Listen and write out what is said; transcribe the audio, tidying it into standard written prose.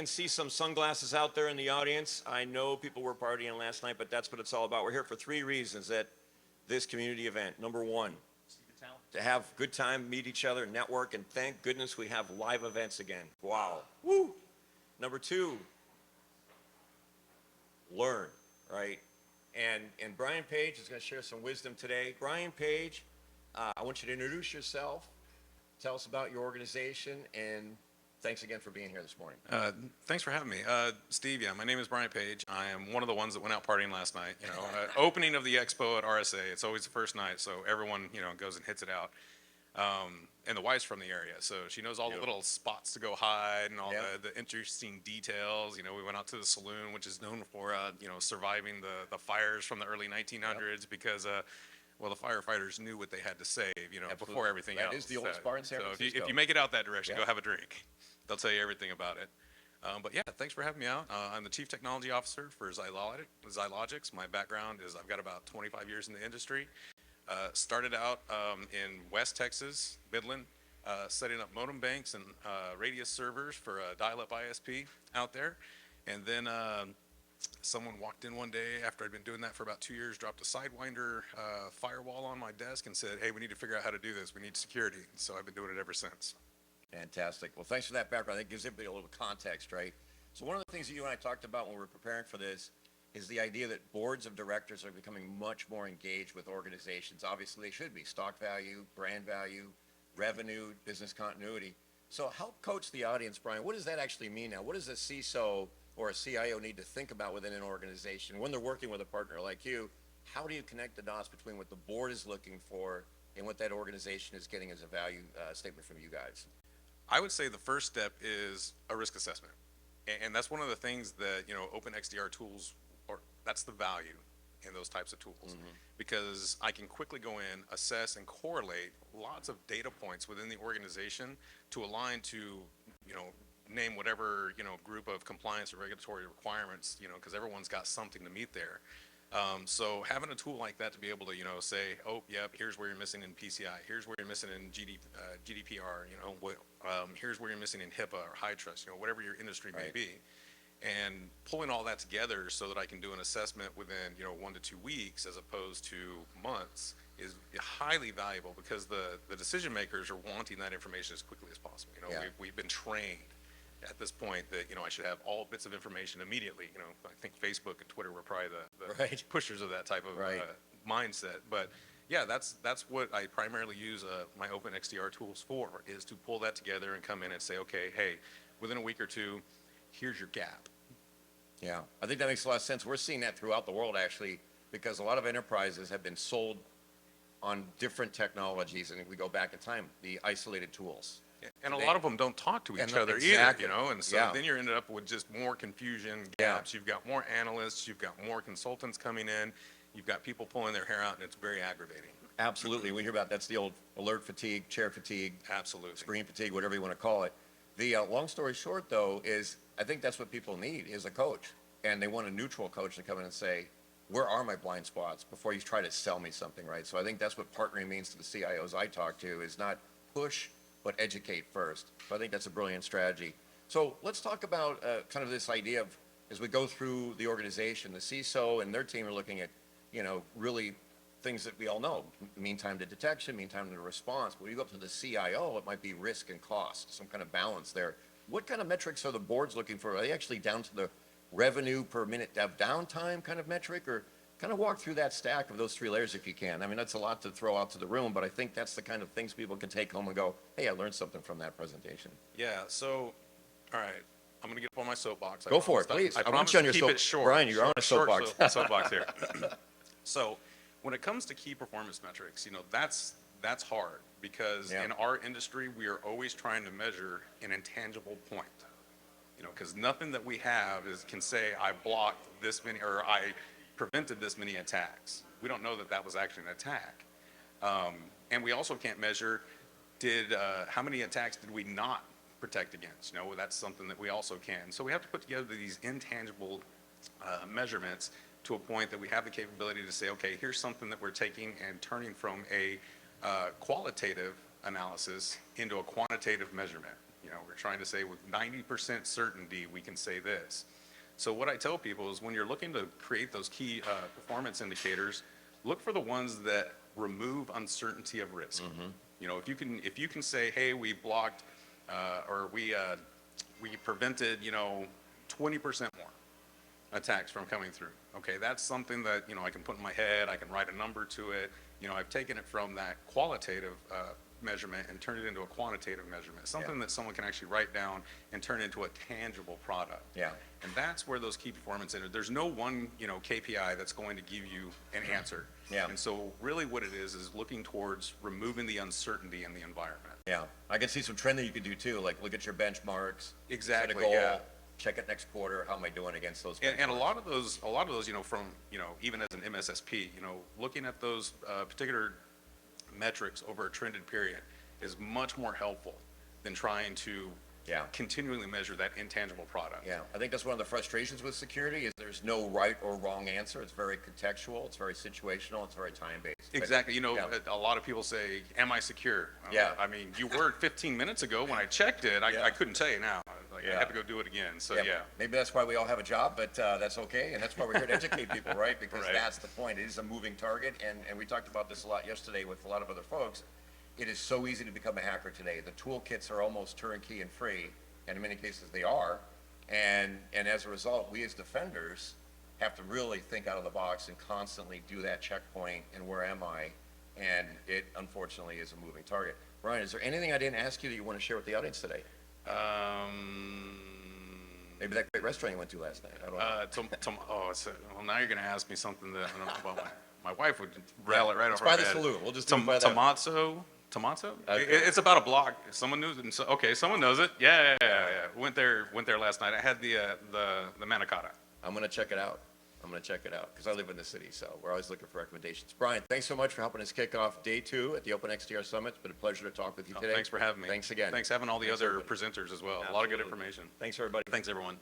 can see some sunglasses out there in the audience. I know people were partying last night, but that's what it's all about. We're here for 3 reasons at this community event. Number 1, to have good time, meet each other, network, and thank goodness we have live events again. Wow. Woo. Number 2, learn, right? And Brian Page is going to share some wisdom today. Brian Page, I want you to introduce yourself, tell us about your organization, and thanks again for being here this morning. Thanks for having me. Steve, yeah, my name is Brian Page. I am one of the ones that went out partying last night. You know, opening of the expo at RSA, it's always the first night, so everyone, you know, goes and hits it out. And the wife's from the area, so she knows all the little spots to go hide and all the interesting details. You know, we went out to the saloon, which is known for, you know, surviving the fires from the early 1900s because, well, the firefighters knew what they had to save, you know, before everything else. That is the oldest bar in San Francisco. So if you make it out that direction, go have a drink. They'll tell you everything about it. But yeah, thanks for having me out. I'm the Chief Technology Officer for XIOLOGIX. My background is I've got about 25 years in the industry. Started out in West Texas, Midland, setting up modem banks and radius servers for a dial-up ISP out there. And then someone walked in one day after I'd been doing that for about 2 years, dropped a Sidewinder firewall on my desk and said, hey, we need to figure out how to do this. We need security. So I've been doing it ever since. Fantastic. Well, thanks for that background. That gives everybody a little context, right? So one of the things that you and I talked about when we were preparing for this is the idea that boards of directors are becoming much more engaged with organizations. Obviously, they should be. Stock value, brand value, revenue, business continuity. So help coach the audience, Brian. What does that actually mean now? What does a CISO or a CIO need to think about within an organization when they're working with a partner like you? How do you connect the dots between what the board is looking for and what that organization is getting as a value statement from you guys? I would say the first step is a risk assessment. And that's one of the things that, you know, open XDR tools, or that's the value in those types of tools. Because I can quickly go in, assess, and correlate lots of data points within the organization to align to, you know, name whatever, you know, group of compliance or regulatory requirements, you know, because everyone's got something to meet there. So having a tool like that to be able to, you know, say, oh, yep, here's where you're missing in PCI, here's where you're missing in GDPR, you know, here's where you're missing in HIPAA or high trust, you know, whatever your industry may be. And pulling all that together so that I can do an assessment within, you know, 1 to 2 weeks as opposed to months is highly valuable because the decision makers are wanting that information as quickly as possible. You know, we've been trained at this point that, you know, I should have all bits of information immediately. You know, I think Facebook and Twitter were probably the pushers of that type of mindset. But yeah, that's what I primarily use my open XDR tools for, is to pull that together and come in and say, okay, hey, within a week or two, here's your gap. Yeah, I think that makes a lot of sense. We're seeing that throughout the world, actually, because a lot of enterprises have been sold on different technologies, and if we go back in time, the isolated tools. And a lot of them don't talk to each other either, you know, and so then you're ended up with just more confusion, gaps. You've got more analysts, you've got more consultants coming in, you've got people pulling their hair out, and it's very aggravating. Absolutely. We hear about that's the old alert fatigue, chair fatigue, screen fatigue, whatever you want to call it. The long story short, though, is I think that's what people need is a coach, and they want a neutral coach to come in and say, where are my blind spots before you try to sell me something, right? So I think that's what partnering means to the CIOs I talk to, is not push, but educate first. So I think that's a brilliant strategy. So let's talk about kind of this idea of, as we go through the organization, the CISO and their team are looking at, you know, really things that we all know, mean time to detection, mean time to response. But when you go up to the CIO, it might be risk and cost, some kind of balance there. What kind of metrics are the boards looking for? Are they actually down to the revenue per minute of downtime kind of metric, or kind of walk through that stack of those 3 layers if you can? I mean, that's a lot to throw out to the room, but I think that's the kind of things people can take home and go, hey, I learned something from that presentation. Yeah, so, all right, I'm going to get up on my soapbox. Go for it, please. I want you on your soapbox. Brian, you're on a soapbox. Soapbox here. So, when it comes to key performance metrics, you know, that's hard because in our industry, we are always trying to measure an intangible point. You know, because nothing that we have can say I blocked this many or I prevented this many attacks. We don't know that that was actually an attack. And we also can't measure how many attacks did we not protect against. You know, that's something that we also can. So we have to put together these intangible measurements to a point that we have the capability to say, okay, here's something that we're taking and turning from a qualitative analysis into a quantitative measurement. We're trying to say with 90% certainty, we can say this. So what I tell people is when you're looking to create those key performance indicators, look for the ones that remove uncertainty of risk. If you can say, hey, we blocked or we prevented 20% more attacks from coming through. Okay, that's something that I can put in my head. I can write a number to it. I've taken it from that qualitative measurement and turned it into a quantitative measurement, something that someone can actually write down and turn into a tangible product. Yeah. And that's where those key performance indicators. There's no one KPI that's going to give you an answer. Yeah. And so really what it is looking towards removing the uncertainty in the environment. Yeah, I can see some trend that you could do too, like look at your benchmarks. Exactly, Set a goal, yeah. check it next quarter. How am I doing against those? And a benchmarks? lot of those, from even as an MSSP, looking at those particular metrics over a trended period is much more helpful than trying to continually measure that intangible product. Yeah, I think that's one of the frustrations with security is there's no right or wrong answer. It's very contextual, it's very situational, it's very time-based. Exactly. A lot of people say, am I secure? Yeah. I mean, you were 15 minutes ago when I checked it. I couldn't tell you now. I had to go do it again. So yeah. Maybe that's why we all have a job, but that's okay. And that's why we're here to educate people, right? Because Right. that's the point. It is a moving target. And we talked about this a lot yesterday with a lot of other folks. It is so easy to become a hacker today. The toolkits are almost turnkey and free, and in many cases they are. And as a result, we as defenders have to really think out of the box and constantly do that checkpoint and where am I? And it unfortunately is a moving target. Brian, is there anything I didn't ask you that you want to share with the audience today? Maybe that great restaurant you went to last night. I don't know. Well, now you're going to ask me something that I don't know about. My wife would rail it right It's over by her the head. saloon. We'll just do it by that. Tomato? Okay. It's about a block. Someone knows it. Okay, someone knows it. Yeah. Went there last night. I had the manicotti. I'm going to check it out. Because I live in the city, so we're always looking for recommendations. Brian, thanks so much for helping us kick off day 2 at the Open XDR Summit. It's been a pleasure to talk with you today. Thanks for having me. Thanks again. Thanks having all the Thanks, other everybody. presenters as well. A lot of good Absolutely. information. Thanks, everybody. Thanks, everyone.